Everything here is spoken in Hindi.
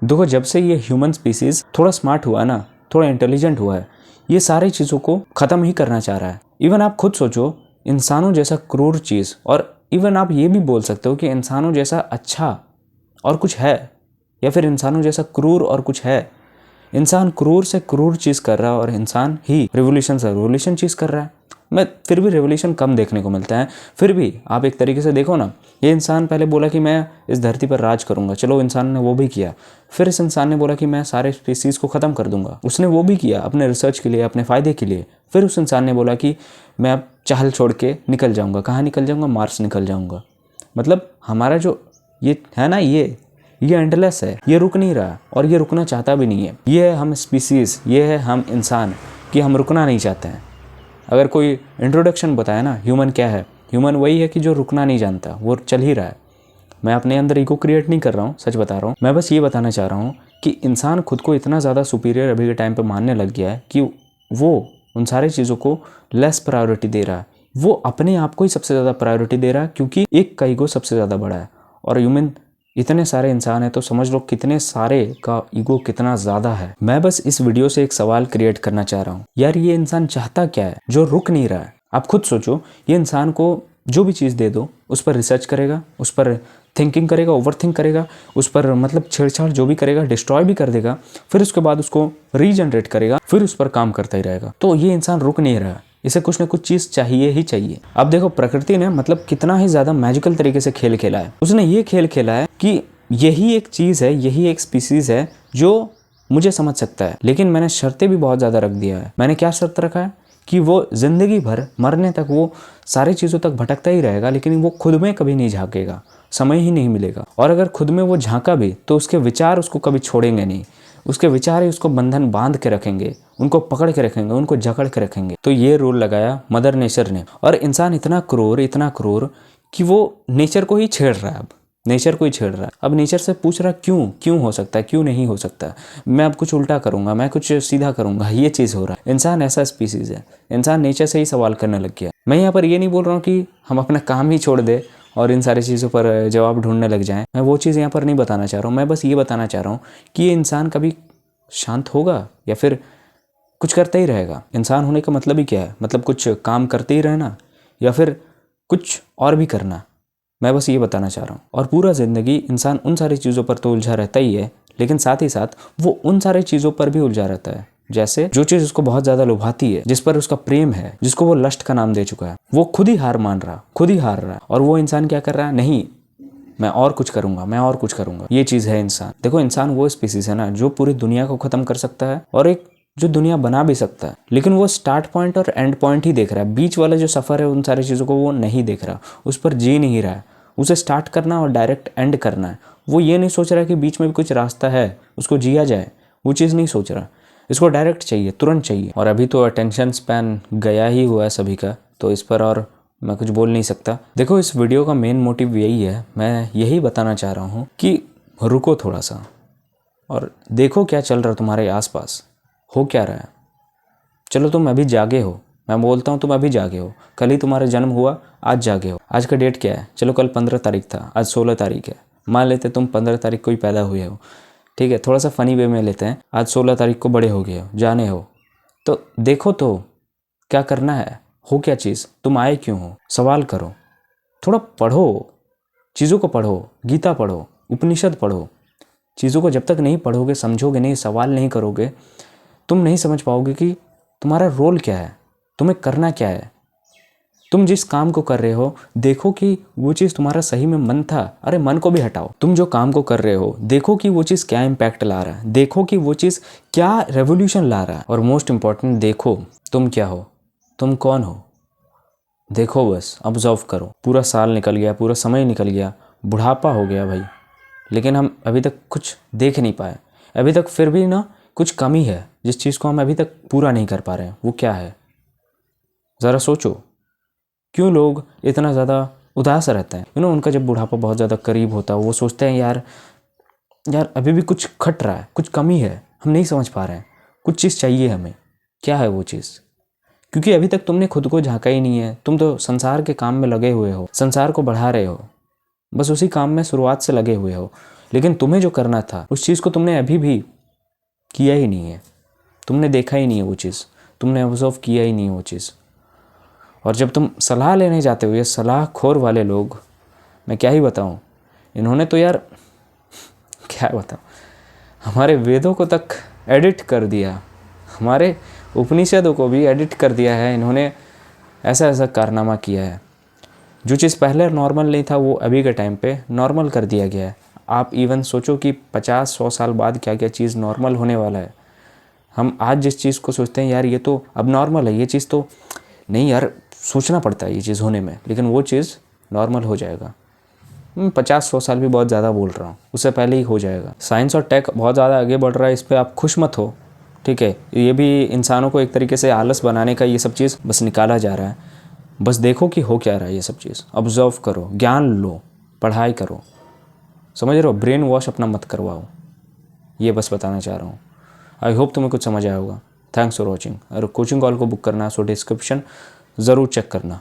देखो जब से ये ह्यूमन स्पीसीज थोड़ा स्मार्ट हुआ है ना, थोड़ा इंटेलिजेंट हुआ है, ये सारी चीज़ों को ख़त्म ही करना चाह रहा है। इवन आप खुद सोचो, इंसानों जैसा क्रूर चीज़, और इवन आप ये भी बोल सकते हो कि इंसानों जैसा अच्छा और कुछ है, या फिर इंसानों जैसा क्रूर और कुछ है। इंसान क्रूर से क्रूर चीज़ कर रहा है और इंसान ही रिवोल्यूशन से रिवोल्यूशन चीज़ कर रहा है। मैं फिर भी रिवोल्यूशन कम देखने को मिलता है। फिर भी आप एक तरीके से देखो ना, ये इंसान पहले बोला कि मैं इस धरती पर राज करूंगा, चलो इंसान ने वो भी किया। फिर इस इंसान ने बोला कि मैं सारे स्पीसीज़ को ख़त्म कर दूंगा, उसने वो भी किया अपने रिसर्च के लिए, अपने फ़ायदे के लिए। फिर उस इंसान ने बोला कि मैं अब चाल छोड़ के निकल जाऊँगा। कहाँ निकल जाऊँगा? मार्स निकल जाऊँगा। मतलब हमारा जो ये है ना, ये एंडलेस है, ये रुक नहीं रहा और ये रुकना चाहता भी नहीं है। ये है हम स्पीसीज़, ये है हम इंसान कि हम रुकना नहीं चाहते हैं। अगर कोई इंट्रोडक्शन बताए ना, ह्यूमन क्या है? ह्यूमन वही है कि जो रुकना नहीं जानता, वो चल ही रहा है। मैं अपने अंदर ईगो क्रिएट नहीं कर रहा हूँ, सच बता रहा हूँ। मैं बस ये बताना चाह रहा हूँ कि इंसान खुद को इतना ज़्यादा सुपीरियर अभी के टाइम पे मानने लग गया है कि वो उन सारी चीज़ों को लेस प्रायोरिटी दे रहा है। वो अपने आप को ही सबसे ज़्यादा प्रायोरिटी दे रहा है, क्योंकि एक का ईगो सबसे ज़्यादा बड़ा है। और ह्यूमन इतने सारे इंसान हैं तो समझ लो कितने सारे का ईगो कितना ज़्यादा है। मैं बस इस वीडियो से एक सवाल क्रिएट करना चाह रहा हूँ, यार ये इंसान चाहता क्या है जो रुक नहीं रहा है? आप खुद सोचो, ये इंसान को जो भी चीज़ दे दो, उस पर रिसर्च करेगा, उस पर थिंकिंग करेगा, ओवर थिंक करेगा, उस पर मतलब छेड़छाड़ जो भी करेगा, डिस्ट्रॉय भी कर देगा, फिर उसके बाद उसको रीजनरेट करेगा, फिर उस पर काम करता ही रहेगा। तो ये इंसान रुक नहीं रहा, इसे कुछ ना कुछ चीज़ चाहिए ही चाहिए। अब देखो प्रकृति ने मतलब कितना ही ज़्यादा मैजिकल तरीके से खेल खेला है। उसने ये खेल खेला है कि यही एक चीज़ है, यही एक स्पीसीज़ है जो मुझे समझ सकता है, लेकिन मैंने शर्तें भी बहुत ज़्यादा रख दिया है। मैंने क्या शर्त रखा है कि वो ज़िंदगी भर मरने तक वो सारी चीज़ों तक भटकता ही रहेगा, लेकिन वो खुद में कभी नहीं झांकेगा, समय ही नहीं मिलेगा। और अगर खुद में वो झांका भी तो उसके विचार उसको कभी छोड़ेंगे नहीं, उसके विचार ही उसको बंधन बांध के रखेंगे, उनको पकड़ के रखेंगे, उनको जकड़ के रखेंगे। तो ये रूल लगाया मदर नेचर ने। और इंसान इतना क्रूर कि वो नेचर को ही छेड़ रहा है। अब नेचर को ही छेड़ रहा है। अब नेचर से पूछ रहा क्यों हो सकता है, क्यों नहीं हो सकता, मैं अब कुछ उल्टा करूंगा, मैं कुछ सीधा करूंगा, ये चीज़ हो रहा है। इंसान ऐसा स्पीसीज है, इंसान नेचर से ही सवाल करने लग गया। मैं यहाँ पर ये नहीं बोल रहा हूँ कि हम अपना काम ही छोड़ दे और इन सारी चीज़ों पर जवाब ढूंढने लग जाएं। मैं वो चीज़ यहाँ पर नहीं बताना चाह रहा हूँ। मैं बस ये बताना चाह रहा हूँ कि ये इंसान कभी शांत होगा या फिर कुछ करता ही रहेगा। इंसान होने का मतलब ही क्या है? मतलब कुछ काम करते ही रहना या फिर कुछ और भी करना? मैं बस ये बताना चाह रहा हूँ। और पूरा ज़िंदगी इंसान उन सारी चीज़ों पर तो उलझा रहता ही है, लेकिन साथ ही साथ वो उन सारी चीज़ों पर भी उलझा रहता है। जैसे जो चीज़ उसको बहुत ज़्यादा लुभाती है, जिस पर उसका प्रेम है, जिसको वो लस्ट का नाम दे चुका है, वो खुद ही हार मान रहा, खुद ही हार रहा है। और वो इंसान क्या कर रहा है? नहीं, मैं और कुछ करूंगा, मैं और कुछ करूंगा। ये चीज़ है इंसान। देखो इंसान वो स्पीसीज है ना जो पूरी दुनिया को ख़त्म कर सकता है और एक जो दुनिया बना भी सकता है, लेकिन वो स्टार्ट पॉइंट और एंड पॉइंट ही देख रहा है। बीच वाला जो सफ़र है उन सारी चीज़ों को वो नहीं देख रहा, उस पर जी नहीं रहा है। उसे स्टार्ट करना और डायरेक्ट एंड करना है। वो ये नहीं सोच रहा कि बीच में भी कुछ रास्ता है, उसको जिया जाए, वो चीज़ नहीं सोच रहा। इसको डायरेक्ट चाहिए, तुरंत चाहिए। और अभी तो अटेंशन स्पैन गया ही हुआ है सभी का, तो इस पर और मैं कुछ बोल नहीं सकता। देखो इस वीडियो का मेन मोटिव यही है, मैं यही बताना चाह रहा हूँ कि रुको थोड़ा सा और देखो क्या चल रहा है तुम्हारे आसपास, हो क्या रहा है। चलो तुम अभी जागे हो, मैं बोलता हूँ तुम अभी जागे हो। कल ही तुम्हारा जन्म हुआ, आज जागे हो। आज का डेट क्या है? चलो कल 15 तारीख था, आज 16 तारीख है। मान लेते तुम 15 तारीख को ही पैदा हुए हो, ठीक है, थोड़ा सा फनी वे में लेते हैं। आज 16 तारीख को बड़े हो गए हो, जाने हो, तो देखो तो क्या करना है, हो क्या चीज़, तुम आए क्यों हो, सवाल करो, थोड़ा पढ़ो, चीज़ों को पढ़ो, गीता पढ़ो, उपनिषद पढ़ो। चीज़ों को जब तक नहीं पढ़ोगे, समझोगे नहीं, सवाल नहीं करोगे, तुम नहीं समझ पाओगे कि तुम्हारा रोल क्या है, तुम्हें करना क्या है। तुम जिस काम को कर रहे हो देखो कि वो चीज़ तुम्हारा सही में मन था। अरे मन को भी हटाओ, तुम जो काम को कर रहे हो देखो कि वो चीज़ क्या इम्पैक्ट ला रहा है, देखो कि वो चीज़ क्या रेवोल्यूशन ला रहा है। और मोस्ट इम्पॉर्टेंट, देखो तुम क्या हो, तुम कौन हो, देखो, बस ऑब्जर्व करो। पूरा साल निकल गया, पूरा समय निकल गया, बुढ़ापा हो गया भाई, लेकिन हम अभी तक कुछ देख नहीं पाए। अभी तक फिर भी ना कुछ कमी है, जिस चीज़ को हम अभी तक पूरा नहीं कर पा रहे हैं। वो क्या है ज़रा सोचो। क्यों लोग इतना ज़्यादा उदास रहते हैं? उनका जब बुढ़ापा बहुत ज़्यादा करीब होता है वो सोचते हैं यार अभी भी कुछ खट रहा है, कुछ कमी है, हम नहीं समझ पा रहे हैं, कुछ चीज़ चाहिए हमें। क्या है वो चीज़? क्योंकि अभी तक तुमने खुद को झांका ही नहीं है। तुम तो संसार के काम में लगे हुए हो, संसार को बढ़ा रहे हो, बस उसी काम में शुरुआत से लगे हुए हो। लेकिन तुम्हें जो करना था उस चीज़ को तुमने अभी भी किया ही नहीं है, तुमने देखा ही नहीं है वो चीज़, तुमने ऑब्जर्व किया ही नहीं है वो चीज़। और जब तुम सलाह लेने जाते हो, ये सलाह खोर वाले लोग, मैं क्या ही बताऊँ, इन्होंने तो यार क्या बताऊँ, हमारे वेदों को तक एडिट कर दिया, हमारे उपनिषदों को भी एडिट कर दिया है इन्होंने। ऐसा ऐसा कारनामा किया है, जो चीज़ पहले नॉर्मल नहीं था वो अभी के टाइम पे नॉर्मल कर दिया गया है। आप इवन सोचो कि 50-100 साल बाद क्या क्या चीज़ नॉर्मल होने वाला है। हम आज जिस चीज़ को सोचते हैं यार ये तो अब नॉर्मल है, ये चीज़ तो नहीं यार, सोचना पड़ता है ये चीज़ होने में, लेकिन वो चीज़ नॉर्मल हो जाएगा। 50-100 साल भी बहुत ज़्यादा बोल रहा हूँ, उससे पहले ही हो जाएगा। साइंस और टेक बहुत ज़्यादा आगे बढ़ रहा है, इस पर आप खुश मत हो, ठीक है। ये भी इंसानों को एक तरीके से आलस बनाने का ये सब चीज़ बस निकाला जा रहा है। बस देखो कि हो क्या रहा है, ये सब चीज़ ऑब्जर्व करो, ज्ञान लो, पढ़ाई करो, समझ रहे हो, ब्रेन वॉश अपना मत करवाओ, ये बस बताना चाह रहा हूँ। आई होप तुम्हें कुछ समझ आया होगा। Thanks for watching. अगर कोचिंग कॉल को बुक करना है सो डिस्क्रिप्शन ज़रूर चेक करना।